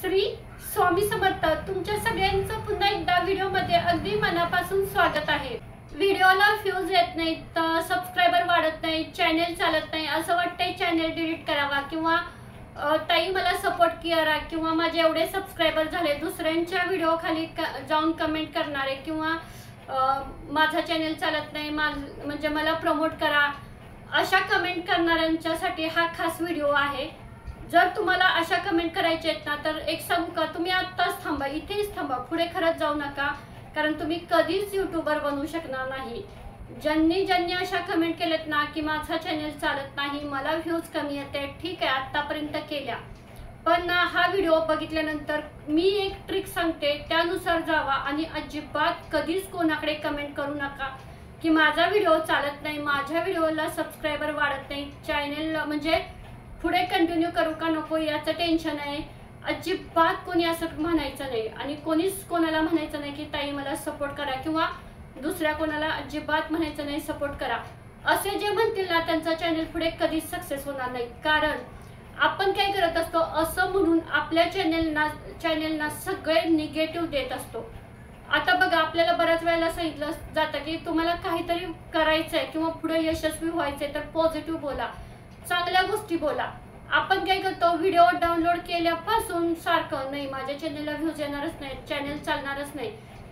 श्री स्वामी समर्थ तुमच्या सगळ्यांचं पुन्हा एकदा व्हिडिओमध्ये अगदी मनापासून स्वागत आहे। व्हिडिओला व्ह्यूज येत नाही, तर सबस्क्रायबर वाढत नाही, चॅनल चालत नाही, असं वाटतंय चॅनल डिलीट करावा किंवा ताई मला सपोर्ट करा किंवा माझे एवढे सबस्क्रायबर झाले, दुसऱ्यांच्या व्हिडिओ खाली जाऊन कमेंट करणारे किंवा माझा चॅनल चालत नाही म्हणजे मला प्रमोट करा अशा कमेंट करणाऱ्यांच्यासाठी हा खास व्हिडिओ आहे। जर तुम्हाला अशा कमेंट करायचे आहेत ना, तर एक सांगू का, तुम्ही आत्ताच थांबा, इथेच थांबा, पुढे खरंच जाऊ नका, कारण तुम्ही कधीच यूट्यूबर बनू शकणार नाही। ज्यांनी अशा कमेंट केलेत ना की माझा चॅनल चालत नाही, मला व्ह्यूज कमी येते, ठीक आहे आतापर्यंत केल्या, पण हा व्हिडिओ बघितल्यानंतर मी एक ट्रिक सांगते, त्यानुसार जावा आणि अजिबात कधीच कोणाकडे कमेंट करू नका की माझा व्हिडिओ चालत नाही, माझ्या व्हिडिओला सबस्क्रायबर वाढत नाही, चॅनल म्हणजे पुढे कंटिन्यू करू का नको याचं टेन्शन आहे। अजिबात कोणी असं म्हणायचं नाही आणि कोणीच कोणाला म्हणायचं नाही की ताई मला सपोर्ट करा किंवा दुसऱ्या कोणाला अजिबात म्हणायचं नाही सपोर्ट करा। असे जे म्हणतील ना त्यांचा चॅनल पुढे कधीच सक्सेस होणार नाही, कारण आपण काय करत असतो, असं म्हणून आपल्या चॅनलना सगळे निगेटिव्ह देत असतो। आता बघा, आपल्याला बऱ्याच वेळेला सांगितलं जातं की तुम्हाला काहीतरी करायचंय किंवा पुढे यशस्वी व्हायचंय तर पॉझिटिव्ह बोला, चांगल्या गोष्टी बोला। आपण काय करतो, व्हिडिओ डाउनलोड केल्यापासून सारखं नाही माझ्या चॅनलला व्ह्यूज येणारच नाही, चॅनल चालणारच नाही,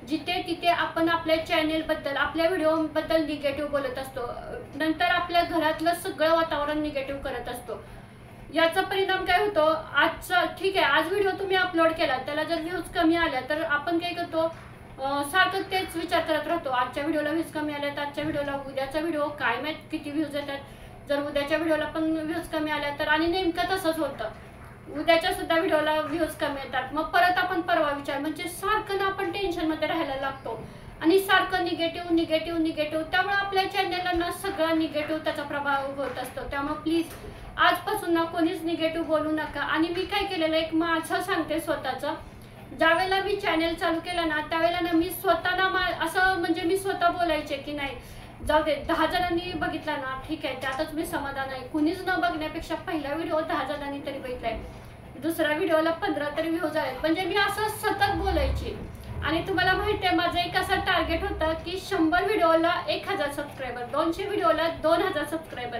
जिथे तिथे आपण आपल्या चॅनल बद्दल आपल्या व्हिडिओ बद्दल निगेटिव्ह बोलत असतो, नंतर आपल्या घरातलं सगळं वातावरण निगेटिव्ह करत असतो। याचा परिणाम काय होतो, आजचा ठीक आहे आज व्हिडिओ तुम्ही अपलोड केला, त्याला जर व्ह्यूज कमी आल्या तर आपण काय करतो, सारखं तेच विचार करत राहतो, आजच्या व्हिडिओला व्ह्यूज कमी आले, आजच्या व्हिडिओला उद्याचा व्हिडिओ काय माहित किती व्ह्यूज येतात, जर उद्याच्या व्हिडिओला पण व्ह्यूज कमी आल्या तर, आणि नेमकं तसंच होतं, उद्याच्या सुद्धा व्हिडिओला व्ह्यूज कमी येतात, मग परत आपण परवा विचार, म्हणजे सारखं ना आपण टेन्शन मध्ये राहायला लागतो आणि सारखं निगेटिव्ह, त्यामुळे आपल्या चॅनलला ना सगळं निगेटिव्ह त्याचा प्रभाव होत असतो। त्यामुळे प्लीज आजपासून ना कोणीच निगेटिव्ह बोलू नका। आणि मी काय केलेलं एक माझं सांगते स्वतःचं, ज्यावेळेला मी चॅनल चालू केलं ना त्यावेळेला ना मी स्वतः ना असं म्हणजे मी स्वतः बोलायचे की नाही जाऊ दे, 10 जणांनी बघितला ना ठीक आहे, त्यातच मी समाधान आहे, कुणीच न बघण्यापेक्षा पहिला व्हिडिओ 10 जणांनी तरी बघितलाय, दुसऱ्या व्हिडिओला 15 तरी व्ह्यूज आहेत, म्हणजे मी असं सतत बोलायची। आणि तुम्हाला माहिती आहे माझं एक असं टार्गेट होतं की 100 व्हिडिओला 1000 सबस्क्रायबर, 200 व्हिडिओला 2000 सबस्क्रायबर,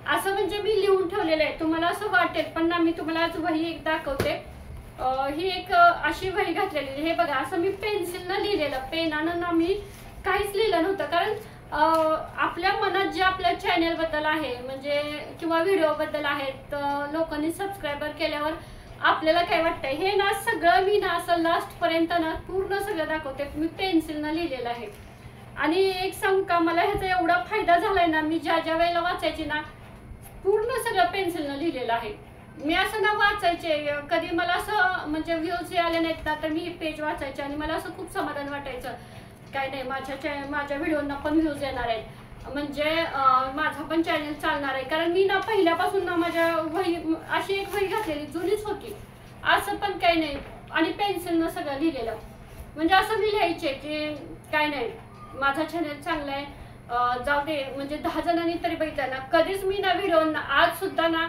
असं म्हणजे मी लिहून ठेवलेलं आहे। तुम्हाला असं वाटेल पण ना, मी तुम्हाला आज वही एक दाखवते, ही एक अशी वही घातलेली, हे बघा असं मी पेन्सिलनं लिहिलेलं, पेनानं ना मी काहीच लिहिलं नव्हतं, कारण आपल्या मनात जे आपल्या चॅनल बद्दल आहे म्हणजे किंवा व्हिडिओ बद्दल आहेत, लोकांनी सबस्क्रायबर केल्यावर आपल्याला काय वाटतंय हे ना सगळं मी ना असं लास्ट पर्यंत ना पूर्ण सगळं दाखवते, मी पेन्सिलनं लिहिलेलं आहे। आणि एक सांगू का, मला ह्याचा एवढा फायदा झालाय ना, मी ज्या वेळेला वाचायची ना पूर्ण सगळं पेन्सिलनं लिहिलेलं आहे। मी असं ना वाचायचे, कधी मला असं म्हणजे व्ह्यूज आले नाहीत ना तर मी हे पेज वाचायचे आणि मला असं खूप समाधान वाटायचं, काय नाही माझ्या व्हिडिओना पण व्ह्यूज येणार आहेत, म्हणजे माझा पण चॅनल चालणार आहे, कारण मी ना पहिल्यापासून ना माझ्या वही अशी एक वही घातलेली जुनीच होती, असं पण काही नाही, आणि पेन्सिलनं सगळं लिहिलेलं, म्हणजे असं मी लिहायचे की काय नाही माझा चॅनल चांगला आहे, जाऊ दे, म्हणजे 10 जणांनी तरी बघितलं ना, कधीच मी ना व्हिडिओ आज सुद्धा ना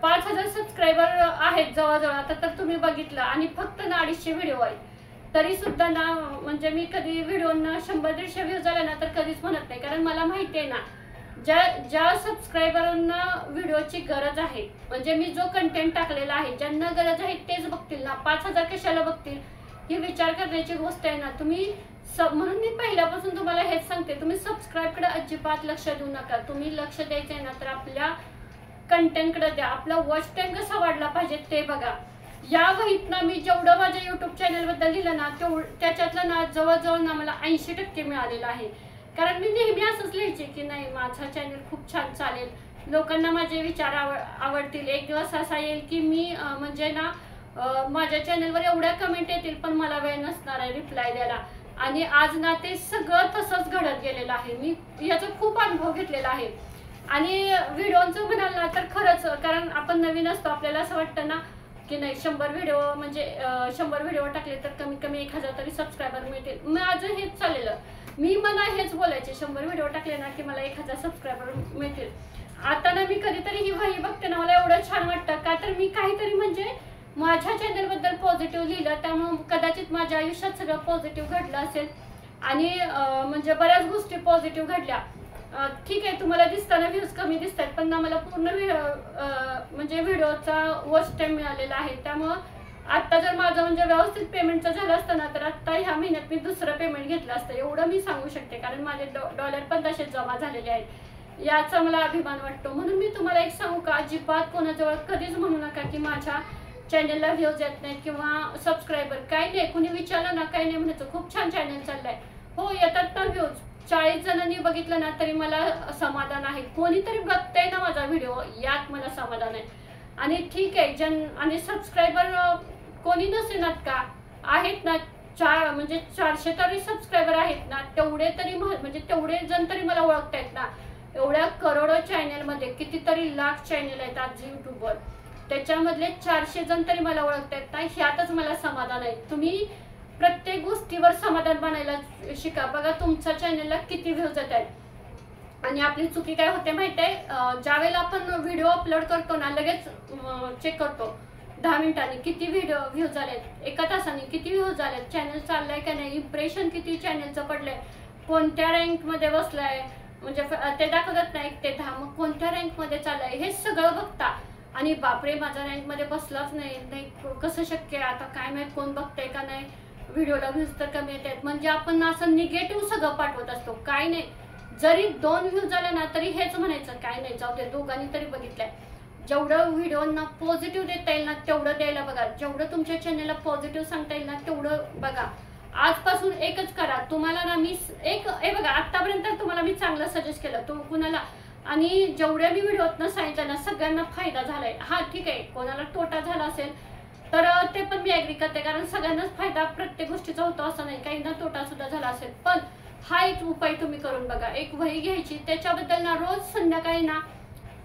5000 सबस्क्रायबर आहेत जवळजवळ आता तर तुम्ही बघितलं, आणि फक्त ना 250 व्हिडिओ आहेत, तरी सुद्धा ना म्हणजे मी कधी व्हिडिओना 100-150 व्ह्यूज आले ना तर कधीच म्हणत नाही, कारण मला माहिती आहे ना ज्या सबस्क्रायबरांना व्हिडिओची गरज आहे, म्हणजे मी जो कंटेंट टाकलेला आहे ज्यांना गरज आहे तेच बघतील ना, 5000 कशाला बघतील ही विचार करण्याची गोष्ट आहे ना। तुम्ही म्हणून मी पहिल्यापासून तुम्हाला हेच सांगते, तुम्ही सबस्क्राईबकडे अजिबात लक्ष देऊ नका, तुम्ही लक्ष द्यायचं आहे ना तर आपल्या कंटेंटकडे द्या, आपला वॉच टाइम कसा वाढला पाहिजे ते बघा। या वहीत ना मी जेवढं माझ्या युट्यूब चॅनल बद्दल लिहिलं ना त्याच्यातलं ना जवळजवळ ना मला 80% मिळालेलं आहे, कारण मी नेहमी असंच लिहायचे की नाही माझा चॅनल खूप छान चालेल, लोकांना माझे विचार आवडतील, एक दिवस असा येईल की मी म्हणजे ना माझ्या चॅनलवर एवढ्या कमेंट येतील पण मला वेळ नसणार आहे रिप्लाय द्यायला, आणि आज ना ते सगळं तसंच घडत गेलेलं आहे, मी याचा खूप अनुभव घेतलेला आहे। आणि व्हिडिओचं म्हणाल ना तर खरंच, कारण आपण नवीन असतो, आपल्याला असं वाटतं ना की नाही 100 व्हिडिओ म्हणजे 100 व्हिडिओ टाकले तर कमीत कमी 1000 तरी सबस्क्रायबर मिळतील, माझं हेच चाललेलं, मी मला हेच बोलायचे 100 व्हिडिओ टाकले ना की मला 1000 सबस्क्रायबर मिळतील। आता ना मी कधीतरी ही वही बघते ना मला एवढं छान वाटतं का, तर मी काहीतरी म्हणजे माझ्या चॅनल बद्दल पॉझिटिव्ह लिहिलं, त्यामुळे कदाचित माझ्या आयुष्यात सगळं पॉझिटिव्ह घडलं असेल आणि म्हणजे बऱ्याच गोष्टी पॉझिटिव्ह घडल्या. ठीक आहे, तुम्हाला दिसताना व्ह्यूज कमी दिसत आहेत, पण मला पूर्ण म्हणजे व्हिडिओचा वॉच टाइम मिळालेला आहे. त्यामुळं आत्ता जर माझं म्हणजे व्यवस्थित पेमेंटचं झालं असतं ना, तर आत्ता ह्या महिन्यात मी दुसरं पेमेंट घेतलं असतं, एवढं मी सांगू शकते. कारण माझे डॉलर पण तसेच जमा झालेले आहेत, याचा मला अभिमान वाटतो. म्हणून मी तुम्हाला एक सांगू का, अजिबात कोणाजवळ कधीच म्हणू नका की माझ्या चॅनलला व्ह्यूज येत नाहीत किंवा सबस्क्रायबर. काही नाही, कुणी विचारलं ना, काही नाही म्हणायचं, खूप छान चॅनल चाललंय. हो, येतात ना व्ह्यूज, 40 जणांनी बघितलं ना तरी मला समाधान आहे. कोणीतरी बघतंय ना माझा व्हिडिओ, यात मला समाधान आहे. आणि ठीक आहे, आणि सबस्क्रायबर कोणी नसेनात का, आहेत ना, म्हणजे 400 तरी सबस्क्रायबर आहेत ना, तेवढे तरी म्हणजे तेवढे जण तरी मला ओळखतायत ना. एवढ्या करोडो चॅनलमध्ये कितीतरी लाख चॅनल आहेत आज यूट्यूबवर, त्याच्यामधले 400 जण तरी मला ओळखतायत ना, ह्यातच मला समाधान आहे. तुम्ही प्रत्येक गोष्टीवर समाधान मानायला शिका. बघा तुमच्या चॅनलला किती व्ह्यूज येत आहेत. आणि आपली चुकी काय होते माहिती आहे, ज्यावेळेला आपण व्हिडिओ अपलोड करतो ना, लगेच चेक करतो 10 मिनिटांनी किती व्ह्यूज झालेत, 1 तासाने किती व्ह्यूज झालेत, चॅनल चाललाय का नाही, इम्प्रेशन किती चॅनलचं पडलंय, कोणत्या रँकमध्ये बसलाय, म्हणजे ते दाखवत नाही 1 ते 10, मग कोणत्या रँकमध्ये चाललाय हे सगळं बघता. आणि बापरे, माझा रँकमध्ये बसलाच नाही, कसं शक्य आहे, आता काय माहित कोण बघतंय का नाही, व्हिडिओला व्ह्यूज तर कमी येतात. म्हणजे आपण असं निगेटिव्ह सगळं पाठवत असतो. काय नाही, जरी 2 व्ह्यूज झाले ना तरी हेच म्हणायचं, काय नाही, जाऊ दे, दोघांनी तरी बघितलंय. जेवढं व्हिडिओना पॉझिटिव्ह देता येईल ना तेवढं द्यायला बघा. जेवढं तुमच्या चॅनलला पॉझिटिव्ह सांगता येईल ना तेवढं बघा. आजपासून एकच करा. तुम्हाला ना मी हे बघा, आतापर्यंत तुम्हाला मी चांगलं सजेस्ट केलं कुणाला, आणि जेवढ्या मी व्हिडिओतनं सांगितलं ना सगळ्यांना फायदा झालाय. हा ठीक आहे, कोणाला तोटा झाला असेल तर ते पण मी ऍग्री करते, कारण सगळ्यांनाच फायदा प्रत्येक गोष्टीचा होतो असं नाही, काहींना तोटा सुद्धा झाला असेल. पण हा एक उपाय तुम्ही करून बघा. एक वही घ्यायची, त्याच्याबद्दल ना रोज संध्याकाळी ना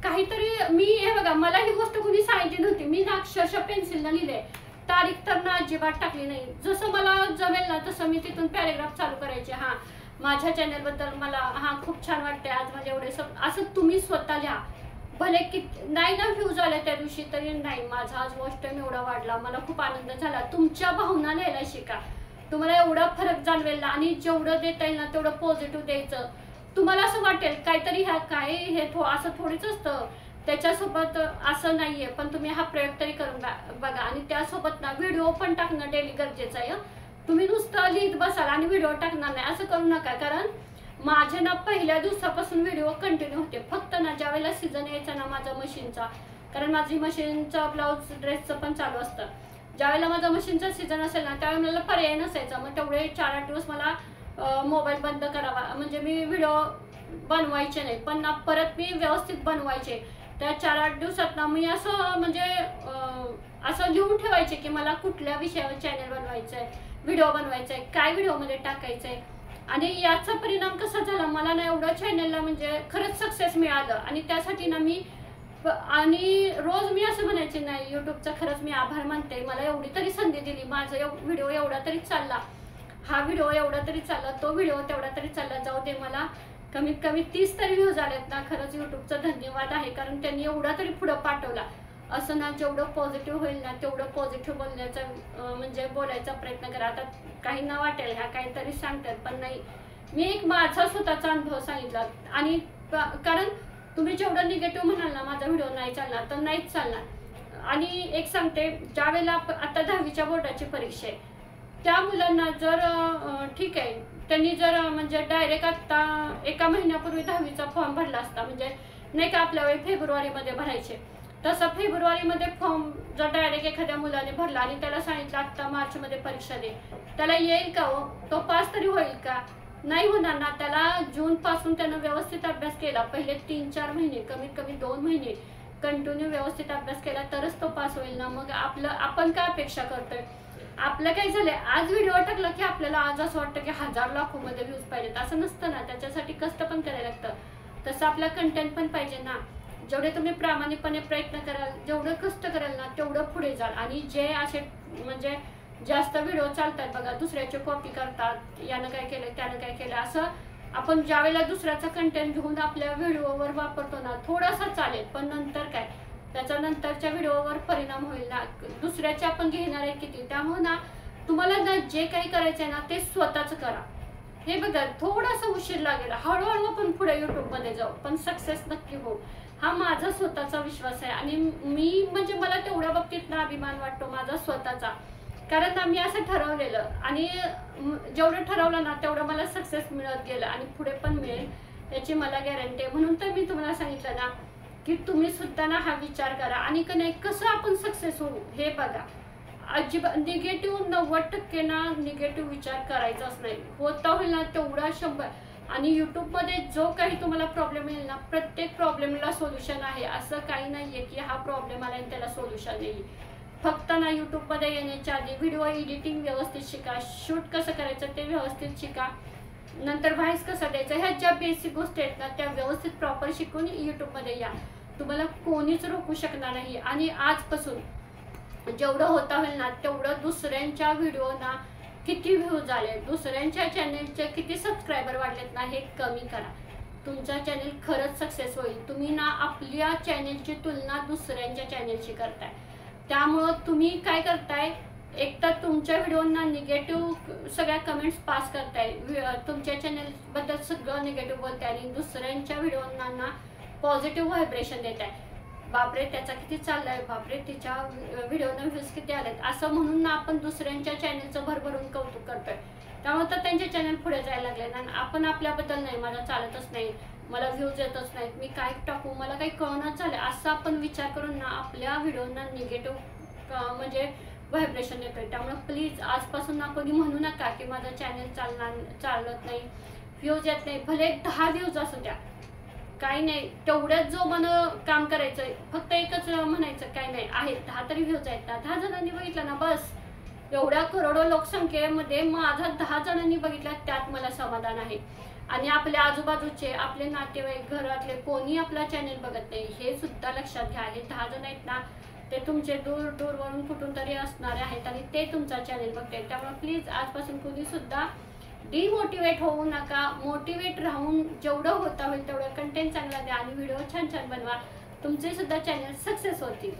काहीतरी, मी हे बघा, मला ही गोष्ट कुणी सांगितली नव्हती, मी ना अक्षरशः पेन्सिलनं लिहिले, तारीख तर ना अजिबात टाकली नाही. जसं मला जमेल ना तसं मी तिथून पॅरेग्राफ चालू करायचे. हा, माझ्या चॅनलबद्दल मला खूप छान वाटते आज, माझे एवढे असं तुम्ही स्वतः लिहा. भले की नाही ना व्ह्यूज आले त्या दिवशी तरी नाही, माझा आज वॉच टाइम एवढा वाढला, मला खूप आनंद झाला. तुमच्या भावना लिहायला शिका, तुम्हाला एवढा फरक जाणवेल ना. आणि जेवढं देता येईल ना तेवढं पॉझिटिव्ह द्यायचं. तुम्हाला असं वाटेल काहीतरी हे असं थोडीच असतं, त्याच्यासोबत असं नाहीये, पण तुम्ही हा प्रयोग तरी करून बघा. आणि त्यासोबत ना व्हिडिओ पण टाकणं डेली गरजेचं आहे. तुम्ही नुसतं लिहित बसाल आणि व्हिडिओ टाकणार नाही असं करू नका. कारण माझे ना पहिल्या दिवसापासून व्हिडिओ कंटिन्यू होते. फक्त ना ज्यावेळेला सीझन यायचा ना माझा मशीनचा, कारण माझी मशीनचा ब्लाऊज ड्रेसचं पण चालू असतं, ज्यावेळेला माझा मशीनचा सीझन असेल ना त्यावेळेला मला पर्याय नसायचा. मग तेवढे 4-8 दिवस मला मोबाईल बंद करावा, म्हणजे मी व्हिडिओ बनवायचे नाही. पण ना परत मी व्यवस्थित बनवायचे. त्या 4-8 दिवसात ना मी असं म्हणजे असं लिहून ठेवायचे की मला कुठल्या विषयावर चॅनल बनवायचं आहे, व्हिडिओ बनवायचा आहे, काय व्हिडिओमध्ये टाकायचं आहे. आणि याचा परिणाम कसा झाला, मला ना एवढं चॅनलला म्हणजे खरंच सक्सेस मिळालं. आणि त्यासाठी ना मी रोज मी असं म्हणायचे, नाही यूट्यूबचा खरंच मी आभार मानते, मला एवढी तरी संधी दिली, माझा व्हिडिओ एवढा तरी चालला, हा व्हिडिओ एवढा तरी चालला, तो व्हिडिओ तेवढा तरी चालला, जाऊ दे, मला कमीत कमी 30 तरी व्ह्यूज आलेत ना, खरंच यूट्यूबचं धन्यवाद आहे, कारण त्यांनी एवढा तरी पुढं पाठवला. असं ना जेवढं पॉझिटिव्ह होईल ना तेवढं पॉझिटिव्ह बोलण्याचा म्हणजे बोलायचा प्रयत्न करा. आता काहींना वाटेल ह्या काहीतरी सांगतात, पण नाही, मी एक माझा स्वतःचा अनुभव सांगितला. आणि कारण तुम्ही जेवढं निगेटिव्ह म्हणाल ना माझा व्हिडिओ नाही चालणार तर नाहीच चालणार. आणि एक सांगते, ज्या वेळेला आता 10वीच्या बोर्डाची परीक्षा आहे, त्या मुलांना जर ठीक आहे त्यांनी जर म्हणजे डायरेक्ट आता 1 महिन्यापूर्वी 10वीचा फॉर्म भरला असता, म्हणजे नाही का आपल्या वेळी फेब्रुवारीमध्ये भरायचे, तसं फेब्रुवारीमध्ये फॉर्म जर डायरेक्ट एखाद्या मुलाने भरला आणि त्याला सांगितलं आता मार्चमध्ये परीक्षा दे, त्याला येईल का हो, तो पास तरी होईल का, नाही होणार ना. त्याला जून पासून त्यानं व्यवस्थित अभ्यास केला, पहिले 3-4 महिने कमीत कमी 2 महिने कंटिन्यू व्यवस्थित अभ्यास केला तरच तो पास होईल ना. मग आपण काय अपेक्षा करतोय, आपलं काय झालंय, आज व्हिडिओ टाकला की आपल्याला आज असं वाटतं की 1000 लाखोमध्ये व्ह्यूज पाहिजेत, असं नसतं ना. त्याच्यासाठी कष्ट पण करायला लागतं, तसं आपलं कंटेंट पण पाहिजे ना. जेवढे तुम्ही प्रामाणिकपणे प्रयत्न कराल, जेवढं कष्ट कराल ना तेवढं पुढे जाल. आणि जे असे म्हणजे जास्त व्हिडिओ चालतात बघा, दुसऱ्याची कॉपी करतात, यानं काय केलं त्यानं काय केलं, असं आपण ज्यावेळेला दुसऱ्याचा कंटेंट घेऊन आपल्या व्हिडिओवर वापरतो ना थोडासा चालेल, पण नंतर काय त्याचा नंतरच्या व्हिडिओवर परिणाम होईल ना, दुसऱ्याचे आपण घेणार आहे किती. त्यामुळे ना तुम्हाला ना जे काही करायचं आहे ना ते स्वतःच करा. हे बघा थोडासा उशीर लागेल, हळूहळू आपण पुढे युट्यूबमध्ये जाऊ, पण सक्सेस नक्की हो, हा माझा स्वतःचा विश्वास आहे. आणि मी म्हणजे मला तेवढ्या बाबतीत ना अभिमान वाटतो माझा स्वतःचा, कारण ना मी असं ठरवलेलं आणि जेवढं ठरवलं ना तेवढं मला सक्सेस मिळत गेलं आणि पुढे पण मिळेल याची मला गॅरंटी आहे. म्हणून तर मी तुम्हाला सांगितलं ना की तुम्ही सुद्धा ना हा विचार करा आणि नाही कसं आपण सक्सेस होऊ हे बघा. अजिबात निगेटिव्ह 90% ना निगेटिव्ह विचार करायचाच नाही. होता होईल ना तेवढा 100. आणि यूट्यूबमध्ये जो काही तुम्हाला प्रॉब्लेम येईल ना प्रत्येक प्रॉब्लेमला सोल्युशन आहे. असं काही नाही आहे की हा प्रॉब्लेम आला आणि त्याला सोल्युशन नाही. फक्त ना यूट्यूबमध्ये येण्याच्या आधी व्हिडिओ एडिटिंग व्यवस्थित शिका, शूट कसं करायचं ते व्यवस्थित शिका, नंतर व्हॉइस कसा द्यायचा, ह्या ज्या बेसिक गोष्टी आहेत ना त्या व्यवस्थित प्रॉपर शिकून यूट्यूबमध्ये या. तुम्हाला कोणीच रोखू शकणार नाही. आणि आजपासून जेवढं होता होईल ना तेवढं दुसऱ्यांच्या व्हिडिओना किती व्ह्यूज आले, दुसऱ्यांच्या चॅनलचे किती सबस्क्रायबर वाढलेत ना हे कमी करा. तुमचा चॅनल खरंच सक्सेस होईल. तुम्ही ना आपल्या चॅनलची तुलना दुसऱ्यांच्या चॅनलशी करताय. त्यामुळं तुम्ही काय करताय, एक तर तुमच्या व्हिडिओना निगेटिव्ह सगळ्या कमेंट्स पास करताय, तुमच्या चॅनलबद्दल सगळं निगेटिव्ह बोलताय आणि दुसऱ्यांच्या व्हिडिओना पॉझिटिव्ह व्हायब्रेशन देत आहे. बापरे त्याचा किती चाललाय, बापरे तिच्या व्हिडिओना व्ह्यूज किती आलेत, असं म्हणून ना आपण दुसऱ्यांच्या चॅनलचं भरभरून कौतुक करतोय. त्यामुळे तर त्यांचे चॅनल पुढे जायला लागले ना. आपण आपल्याबद्दल नाही, मला चालतच नाही, मला व्ह्यूज येतच नाहीत, मी काय टाकू, मला काही कळणच झालं, असं आपण विचार करून ना आपल्या व्हिडिओना निगेटिव्ह म्हणजे व्हायब्रेशन येतोय. त्यामुळे प्लीज आजपासून ना कोणी म्हणू नका की माझं चॅनल चालत नाही, व्ह्यूज येत नाही. भले 10 व्ह्यूज असू द्या, काही नाही, तेवढ्याच जो काम करायचंय, फक्त एकच म्हणायचं काय नाही, आहेत 10 तरी व्ह्यूज आहेत ना, 10 जणांनी बघितलं ना बस. एवढ्या करोडो लोकसंख्येमध्ये माझा 10 जणांनी बघितला त्यात मला समाधान आहे. आणि आपल्या आजूबाजूचे आपले नातेवाईक घरातले कोणी आपला चॅनल बघत नाही हे सुद्धा लक्षात घ्या. हे 10 जण आहेत ना ते तुमचे दूरवरून कुठून तरी असणारे आहेत आणि ते तुमचा चॅनल बघतायत. त्यामुळे प्लीज आजपासून कोणी सुद्धा डिमोटिवेट होऊ नका. मोटिवेट राहून जेवढं होता होईल तेवढं कंटेंट चांगला द्या आणि व्हिडिओ छान छान बनवा. तुमचे सुद्धा चॅनल सक्सेस होतील.